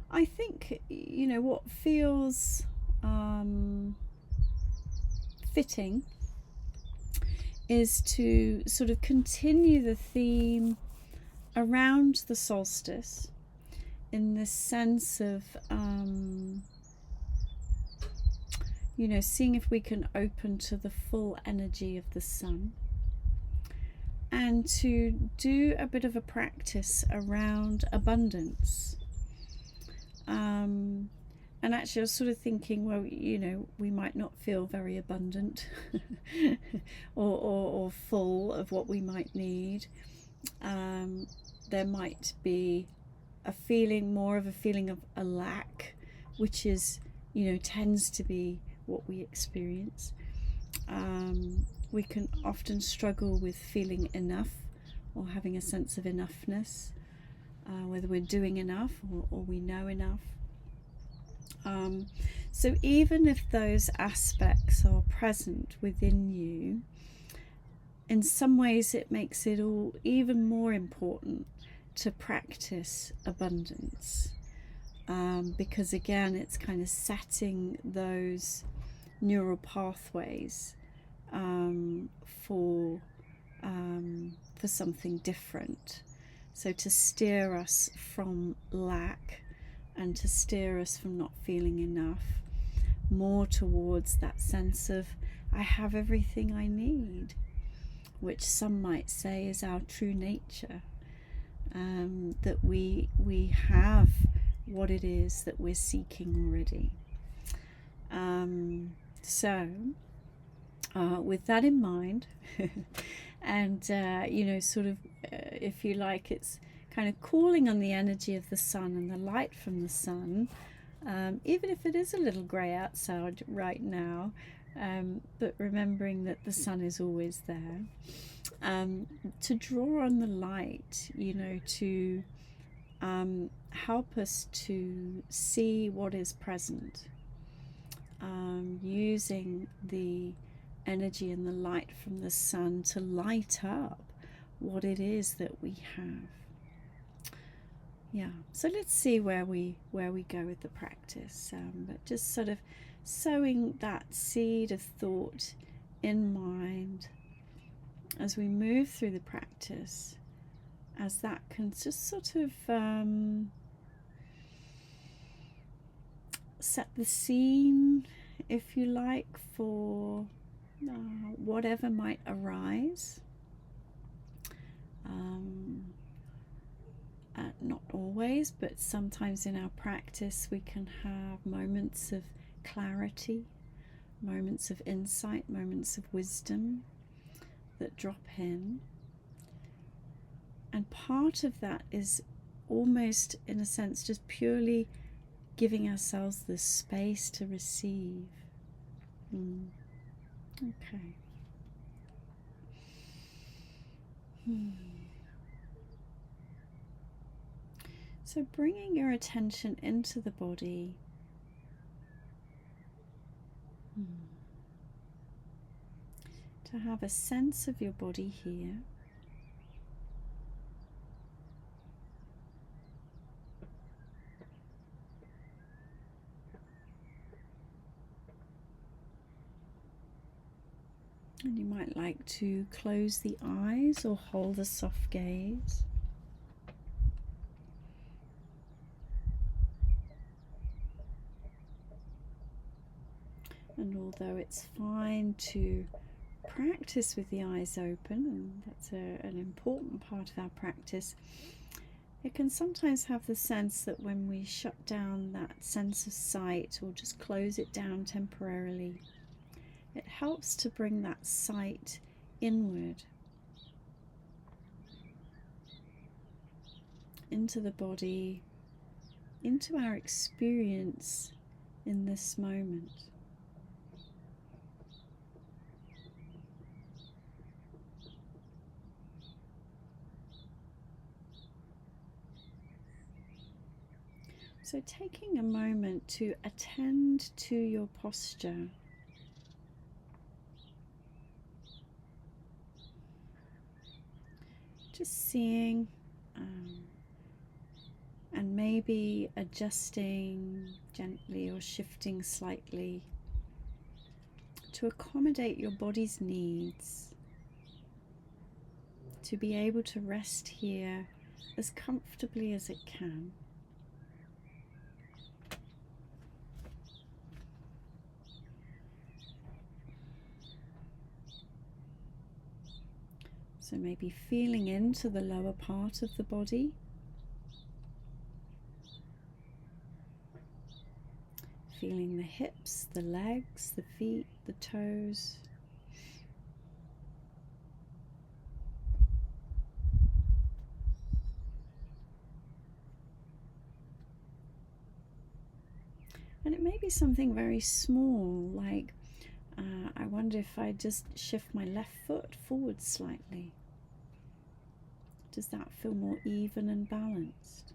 I think, what feels fitting is to sort of continue the theme around the solstice in this sense of, seeing if we can open to the full energy of the sun, and to do a bit of a practice around abundance. And actually I was sort of thinking, well, we might not feel very abundant or full of what we might need. There might be more of a feeling of a lack, which is, tends to be what we experience. We can often struggle with feeling enough or having a sense of enoughness, whether we're doing enough or we know enough. So even if those aspects are present within you, in some ways it makes it all even more important to practice abundance, because again it's kind of setting those neural pathways for something different. So to steer us from lack and to steer us from not feeling enough, more towards that sense of I have everything I need, which some might say is our true nature, that we have what it is that we're seeking already. With that in mind, and if you like, it's kind of calling on the energy of the sun and the light from the sun, even if it is a little grey outside right now, but remembering that the sun is always there, to draw on the light, to help us to see what is present, using the energy and the light from the sun to light up what it is that we have. Yeah, so let's see where we go with the practice, but just sort of sowing that seed of thought in mind as we move through the practice, as that can just sort of set the scene, if you like, for whatever might arise. Not always, but sometimes in our practice we can have moments of clarity, moments of insight, moments of wisdom that drop in. And part of that is almost, in a sense, just purely giving ourselves the space to receive. Okay. So bringing your attention into the body, to have a sense of your body here. And you might like to close the eyes or hold a soft gaze. And although it's fine to practice with the eyes open, and that's an important part of our practice, it can sometimes have the sense that when we shut down that sense of sight or just close it down temporarily, it helps to bring that sight inward into the body, into our experience in this moment. So taking a moment to attend to your posture. Just seeing and maybe adjusting gently or shifting slightly to accommodate your body's needs, to be able to rest here as comfortably as it can. So maybe feeling into the lower part of the body, feeling the hips, the legs, the feet, the toes. And it may be something very small, like I wonder if I just shift my left foot forward slightly. Does that feel more even and balanced?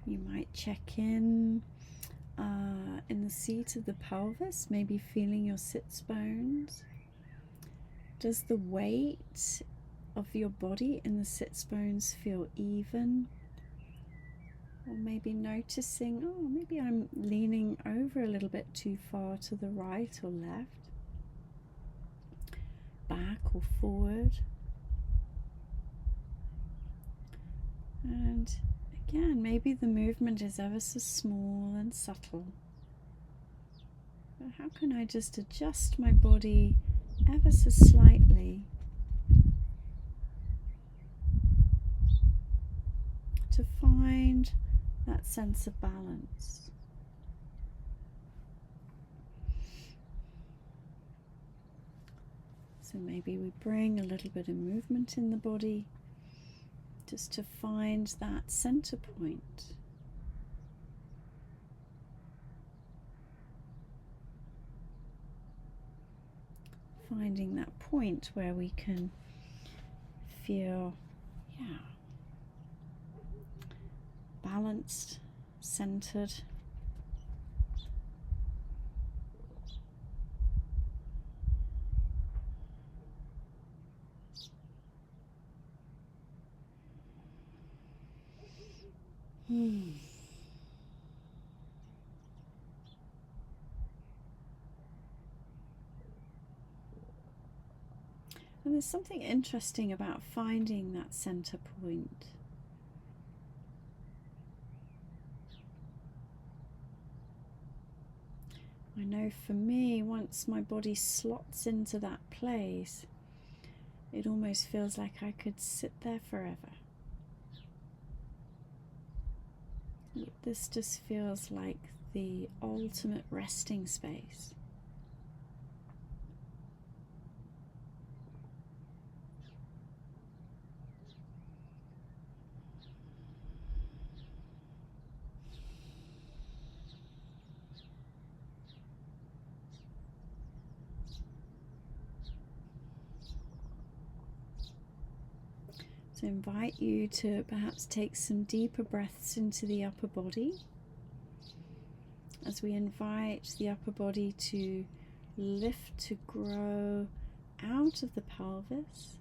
You might check in the seat of the pelvis, maybe feeling your sits bones. Does the weight of your body in the sits bones feel even? Or maybe noticing, oh, maybe I'm leaning over a little bit too far to the right or left, back or forward. And again, maybe the movement is ever so small and subtle. But how can I just adjust my body ever so slightly to find that sense of balance? So maybe we bring a little bit of movement in the body just to find that center point. Finding that point where we can feel, balanced, centered. And there's something interesting about finding that center point. I know for me, once my body slots into that place, it almost feels like I could sit there forever. This just feels like the ultimate resting space. So invite you to perhaps take some deeper breaths into the upper body as we invite the upper body to lift, to grow out of the pelvis.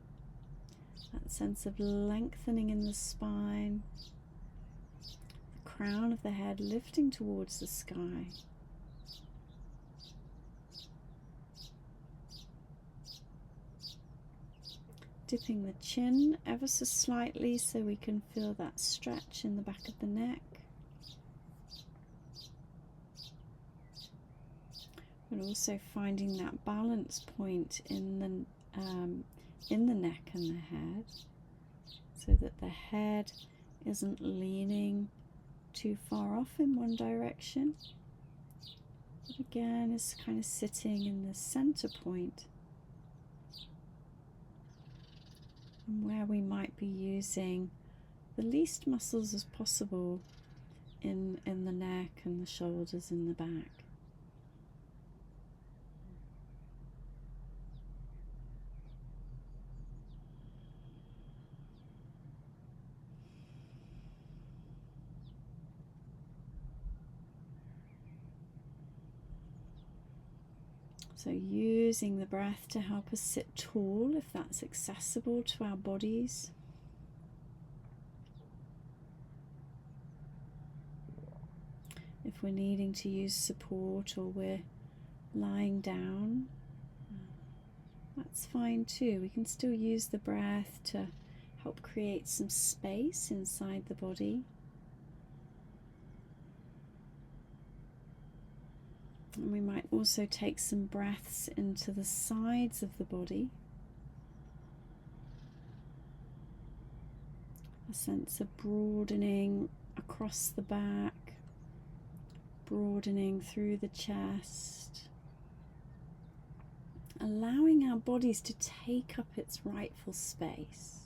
That sense of lengthening in the spine, the crown of the head lifting towards the sky. Dipping the chin ever so slightly so we can feel that stretch in the back of the neck. But also finding that balance point in the neck and the head, so that the head isn't leaning too far off in one direction, but again is kind of sitting in the center point. And where we might be using the least muscles as possible in the neck and the shoulders and the back. So using the breath to help us sit tall if that's accessible to our bodies. If we're needing to use support or we're lying down, that's fine too. We can still use the breath to help create some space inside the body. And we might also take some breaths into the sides of the body. A sense of broadening across the back, broadening through the chest, allowing our bodies to take up its rightful space.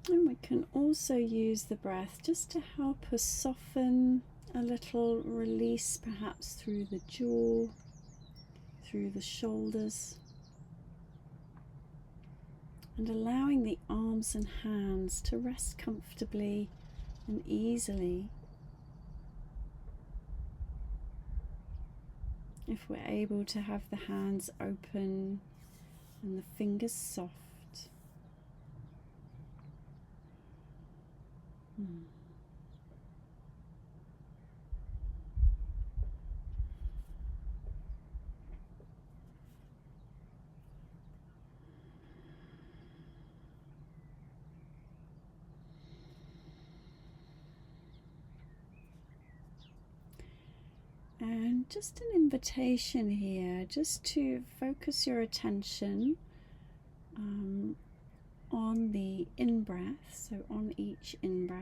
And we can also use the breath just to help us soften a little, release perhaps through the jaw, through the shoulders, and allowing the arms and hands to rest comfortably and easily. If we're able to have the hands open and the fingers soft. And just an invitation here, just to focus your attention on the in-breath, so on each in-breath.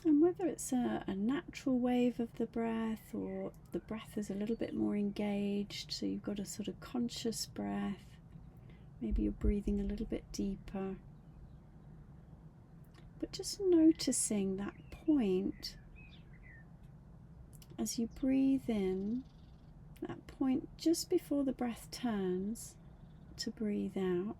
And whether it's a natural wave of the breath or the breath is a little bit more engaged, so you've got a sort of conscious breath, maybe you're breathing a little bit deeper. But just noticing that point as you breathe in, that point just before the breath turns to breathe out.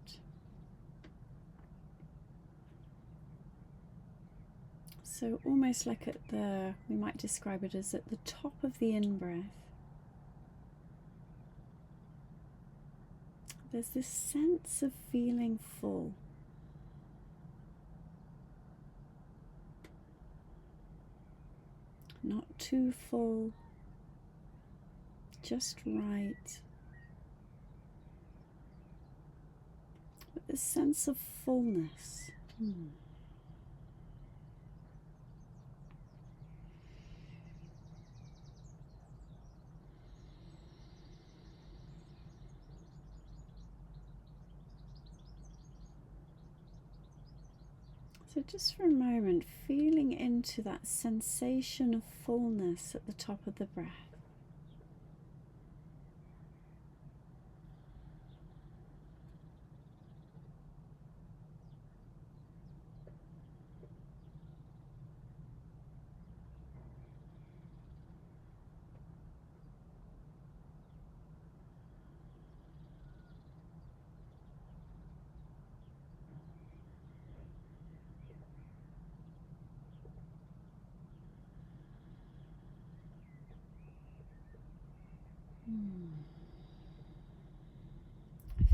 So almost like we might describe it as at the top of the in-breath, there's this sense of feeling full. Not too full, just right. But this sense of fullness. So just for a moment, feeling into that sensation of fullness at the top of the breath.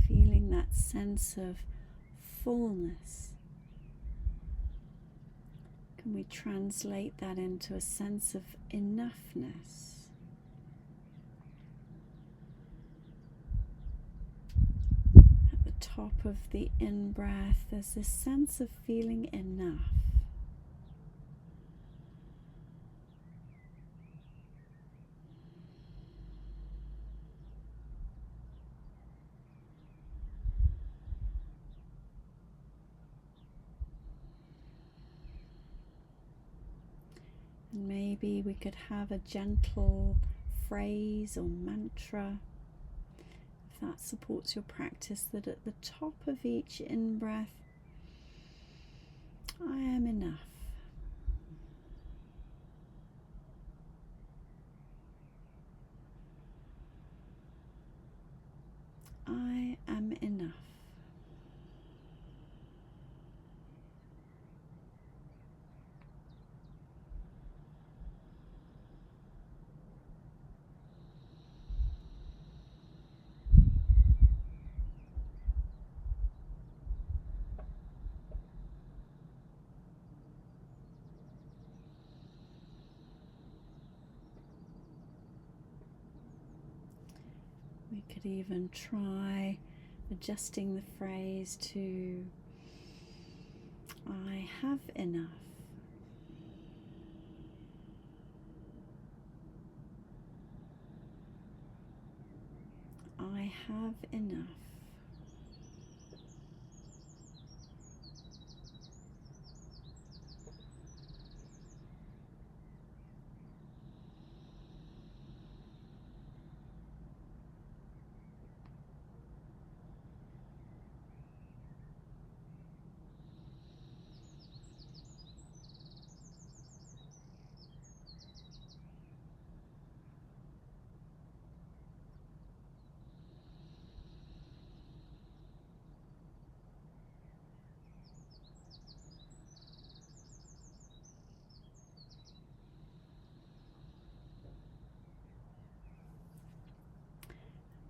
Feeling that sense of fullness. Can we translate that into a sense of enoughness? At the top of the in-breath, there's this sense of feeling enough. And maybe we could have a gentle phrase or mantra, if that supports your practice, that at the top of each in-breath, I am enough. I am enough. We could even try adjusting the phrase to I have enough. I have enough.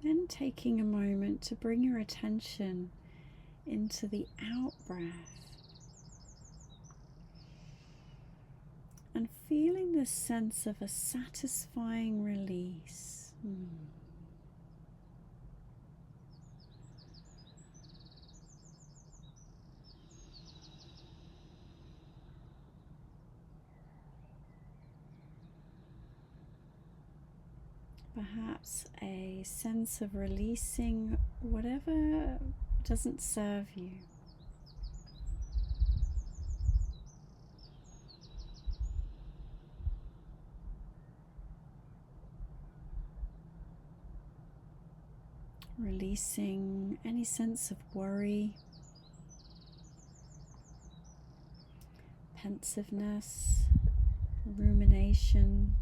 Then taking a moment to bring your attention into the out breath and feeling the sense of a satisfying release. Perhaps a sense of releasing whatever doesn't serve you. Releasing any sense of worry, pensiveness, rumination.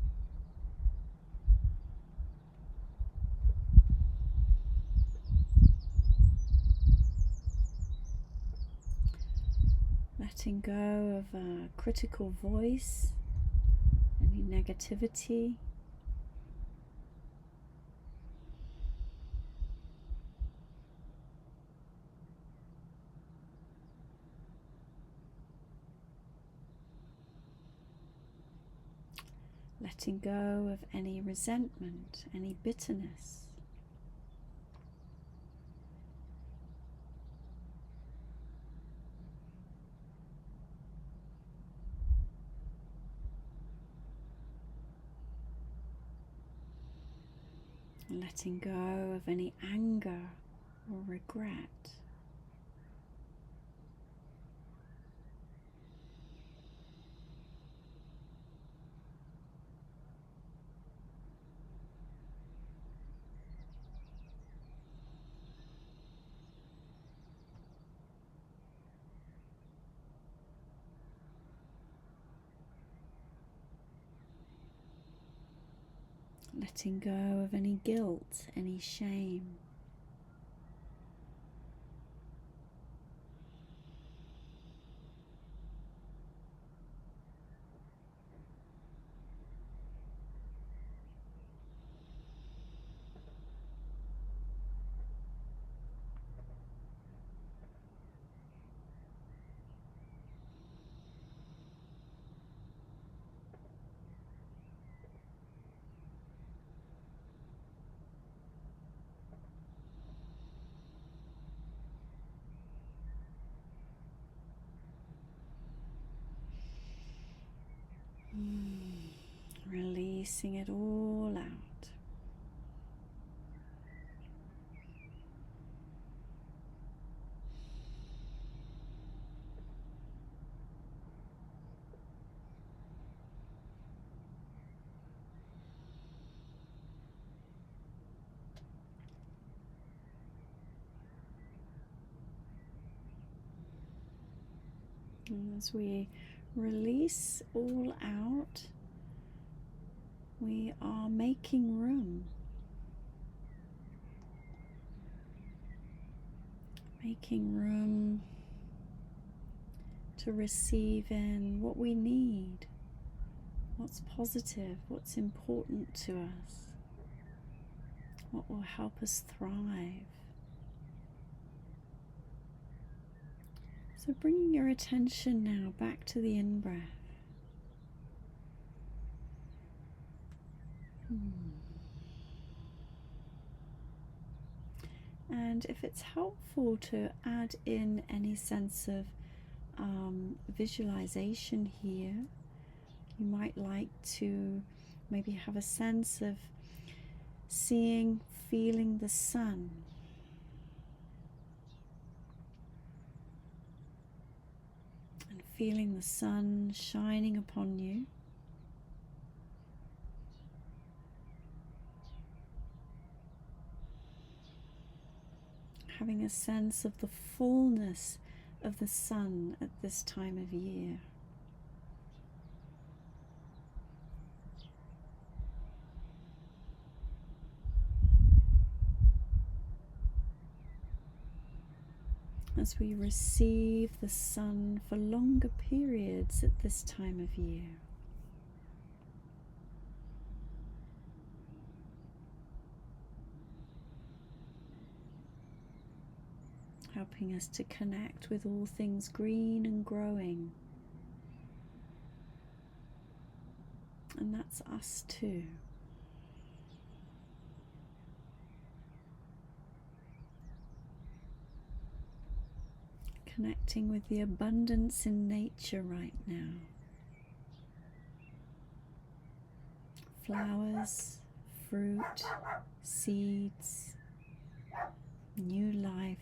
Letting go of a critical voice, any negativity. Letting go of any resentment, any bitterness. Letting go of any anger or regret. Letting go of any guilt, any shame. Releasing it all out. And as we release all out, we are making room. Making room to receive in what we need, what's positive, what's important to us, what will help us thrive. So bringing your attention now back to the in-breath. And if it's helpful to add in any sense of visualization here, you might like to maybe have a sense of seeing, feeling the sun. And feeling the sun shining upon you. Having a sense of the fullness of the sun at this time of year. As we receive the sun for longer periods at this time of year. Helping us to connect with all things green and growing. And that's us too. Connecting with the abundance in nature right now. Flowers, fruit, seeds, new life.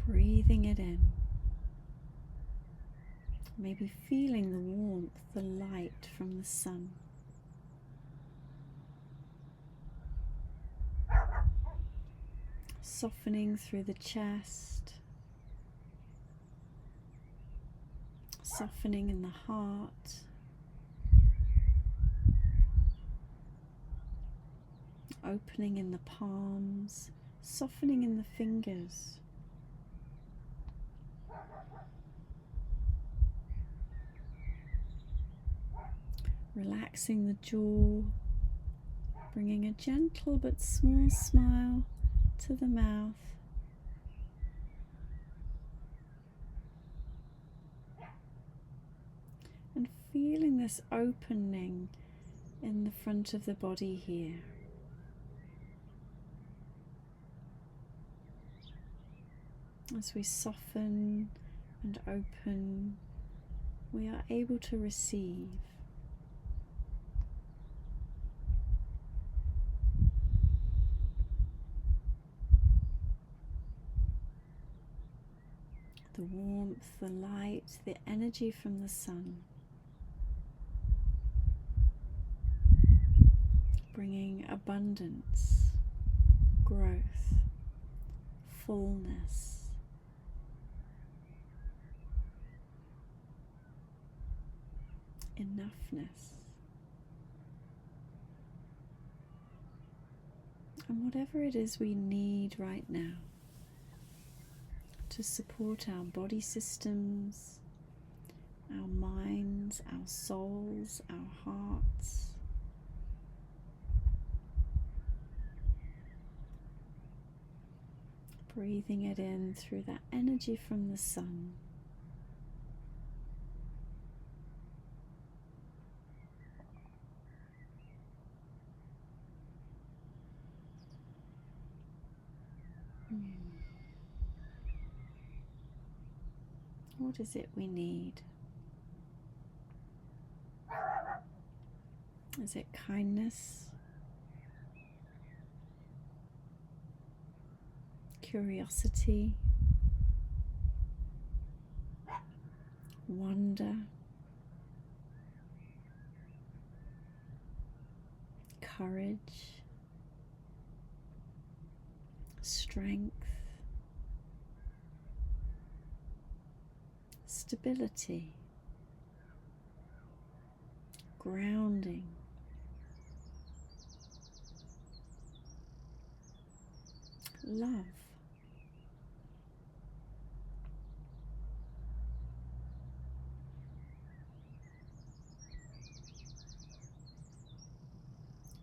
Breathing it in. Maybe feeling the warmth, the light from the sun. Softening through the chest. Softening in the heart. Opening in the palms. Softening in the fingers. Relaxing the jaw, bringing a gentle but small smile to the mouth. And feeling this opening in the front of the body here. As we soften and open, we are able to receive. The warmth, the light, the energy from the sun, bringing abundance, growth, fullness, enoughness, and whatever it is we need right now to support our body systems, our minds, our souls, our hearts. Breathing it in through that energy from the sun. What is it we need? Is it kindness? Curiosity? Wonder? Courage? Strength? stability, grounding, love.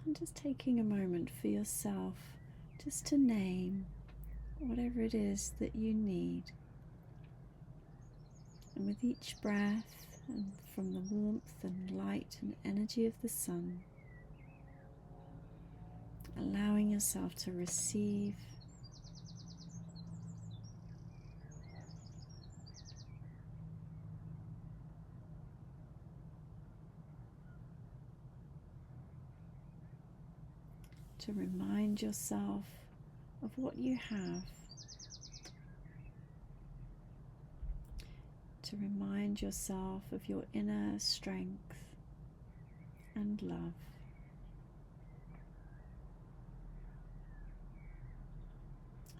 And just taking a moment for yourself just to name whatever it is that you need. And with each breath, and from the warmth and light and energy of the sun, allowing yourself to receive, to remind yourself of what you have, to remind yourself of your inner strength and love.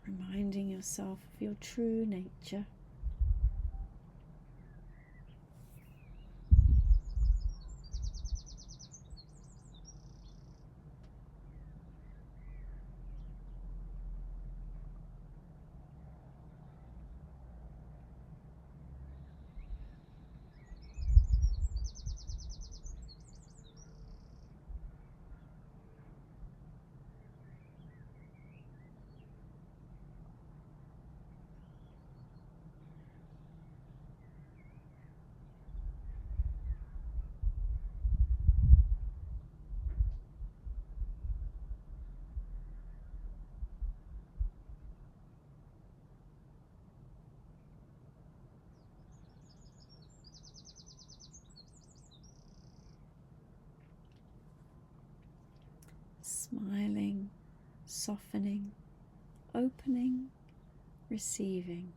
Reminding yourself of your true nature. Smiling, softening, opening, receiving.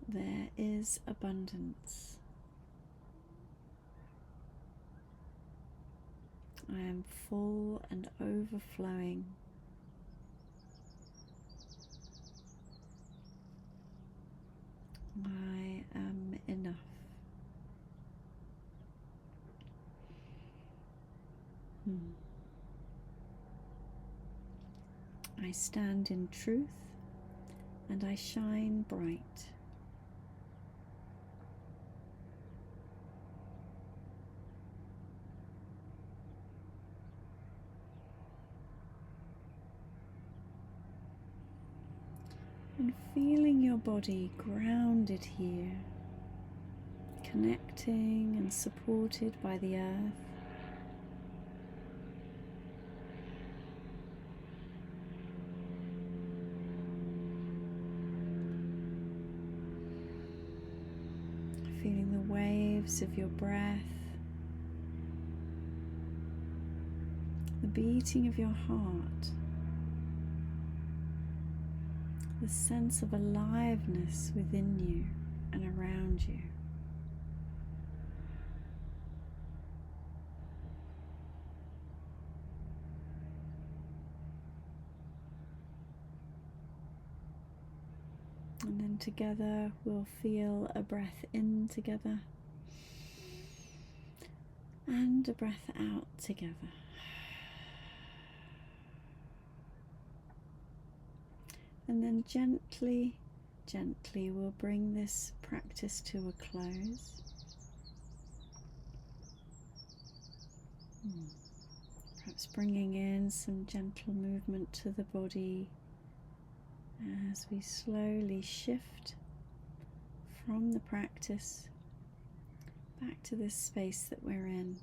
There is abundance. I am full and overflowing. I am enough. I stand in truth and I shine bright. And feeling your body grounded here, connecting and supported by the earth. Feeling the waves of your breath, the beating of your heart, the sense of aliveness within you and around you. And then together we'll feel a breath in together and a breath out together. And then gently we'll bring this practice to a close. Perhaps bringing in some gentle movement to the body as we slowly shift from the practice back to this space that we're in.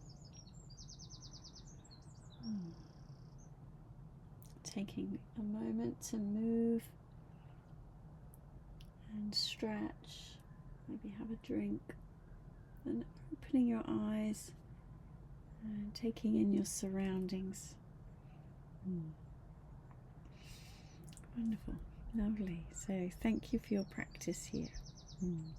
Taking a moment to move and stretch, maybe have a drink, and opening your eyes and taking in your surroundings. Wonderful. Lovely. So thank you for your practice here. Mm.